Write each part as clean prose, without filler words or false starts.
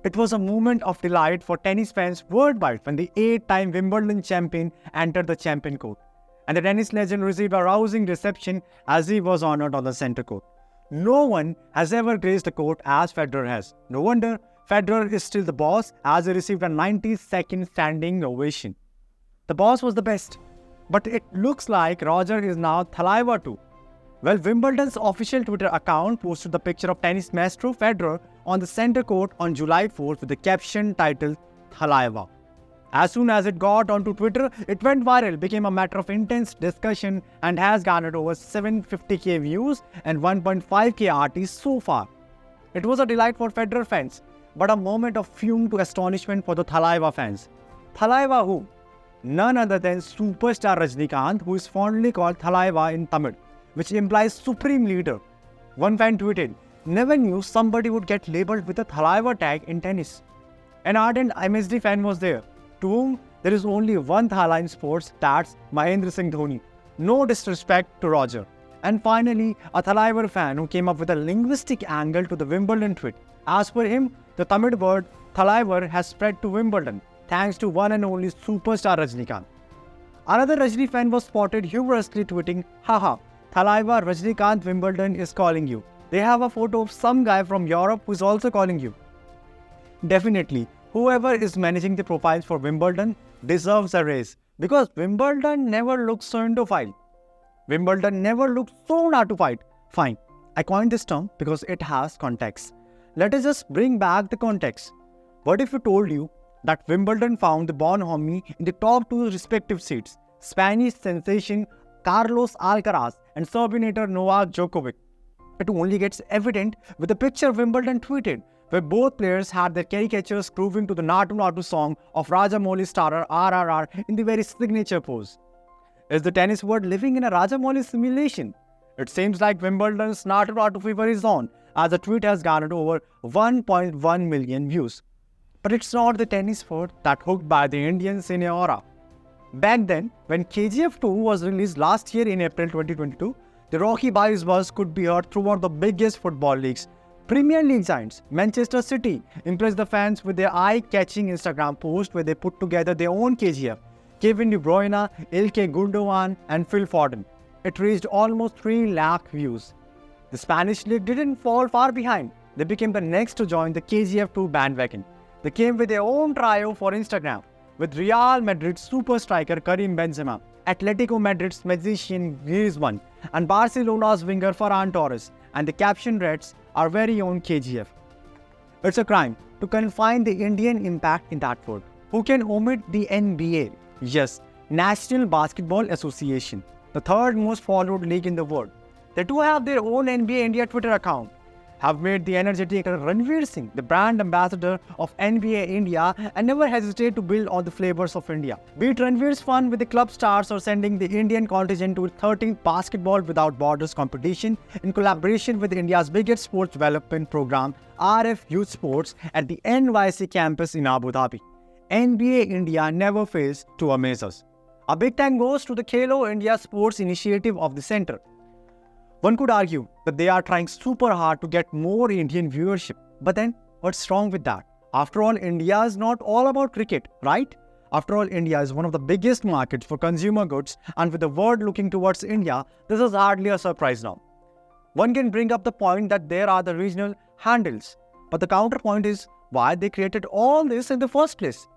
It was a moment of delight for tennis fans worldwide when the 8-time Wimbledon champion entered the champion court, and the tennis legend received a rousing reception as he was honored on the center court. No one has ever graced the court as Federer has. No wonder Federer is still the boss, as he received a 90-second standing ovation. The boss was the best, but it looks like Roger is now Thalaivaa too. Well, Wimbledon's official Twitter account posted the picture of tennis maestro Federer on the center court on July 4th with the caption titled Thalaivaa. As soon as it got onto Twitter, it went viral, became a matter of intense discussion, and has garnered over 750k views and 1.5k RTs so far. It was a delight for Federer fans, but a moment of fume to astonishment for the Thalaivaa fans. Thalaivaa who? None other than superstar Rajinikant, who is fondly called Thalaivaa in Tamil, which implies supreme leader. One fan tweeted, "Never knew somebody would get labelled with a Thalaivaa tag in tennis." An ardent MSD fan was there, to whom there is only one Thala in sports, that's Mahendra Singh Dhoni. No disrespect to Roger. And finally, a Thalaivar fan who came up with a linguistic angle to the Wimbledon tweet. As per him, the Tamil word Thalaivar has spread to Wimbledon, thanks to one and only superstar Rajinikant. Another Rajini fan was spotted humorously tweeting, "Haha, Thalaivar Rajinikant Wimbledon is calling you." They have a photo of some guy from Europe who is also calling you. Definitely, whoever is managing the profiles for Wimbledon deserves a raise, because Wimbledon never looks so indophile. Wimbledon never looked so Naatu-fied. Fine, I coined this term because it has context. Let us just bring back the context. What if we told you that Wimbledon found the bonhomie in the top two respective seeds, Spanish sensation Carlos Alcaraz and Serbinator Novak Djokovic? It only gets evident with the picture Wimbledon tweeted, where both players had their caricatures grooving to the Naatu Naatu song of Rajamouli starrer RRR in the very signature pose. Is the tennis world living in a Rajamouli simulation? It seems like Wimbledon's Naatu Naatu fever is on, as the tweet has garnered over 1.1 million views. But it's not the tennis world that hooked by the Indian Cineora. Back then, when KGF 2 was released last year in April 2022, the Rocky Boys buzz could be heard throughout the biggest football leagues. Premier League giants Manchester City impressed the fans with their eye-catching Instagram post where they put together their own KGF. Kevin De Bruyne, Ilkay Gundogan and Phil Foden. It reached almost 3 lakh views. The Spanish league didn't fall far behind. They became the next to join the KGF 2 bandwagon. They came with their own trio for Instagram, with Real Madrid's super striker Karim Benzema, Atletico Madrid's magician Griezmann, and Barcelona's winger Ferran Torres, and the caption reads, "Our very own KGF." It's a crime to confine the Indian impact in that word. Who can omit the NBA? Yes, National Basketball Association, the third most followed league in the world. They too have their own NBA India Twitter account. Have made the energetic Ranveer Singh the brand ambassador of NBA India and never hesitate to build on the flavors of India. Be it Ranveer's fun with the club stars or sending the Indian contingent to 13th Basketball Without Borders competition in collaboration with India's biggest sports development program, RF Youth Sports, at the NYC campus in Abu Dhabi. NBA India never fails to amaze us. A big thank goes to the Khelo India Sports Initiative of the Centre. One could argue that they are trying super hard to get more Indian viewership. But then, what's wrong with that? After all, India is not all about cricket, right? After all, India is one of the biggest markets for consumer goods, and with the world looking towards India, this is hardly a surprise now. One can bring up the point that there are the regional handles. But the counterpoint is why they created all this in the first place.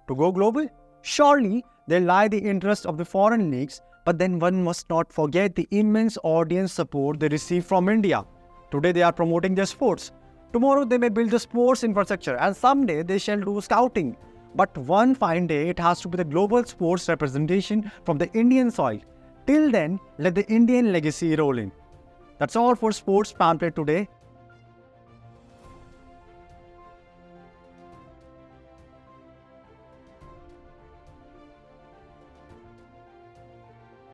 To go global? Surely, there lie the interests of the foreign leagues. But then one must not forget the immense audience support they receive from India. Today they are promoting their sports. Tomorrow they may build the sports infrastructure, and someday they shall do scouting. But one fine day it has to be the global sports representation from the Indian soil. Till then, let the Indian legacy roll in. That's all for Sports Pamphlet today.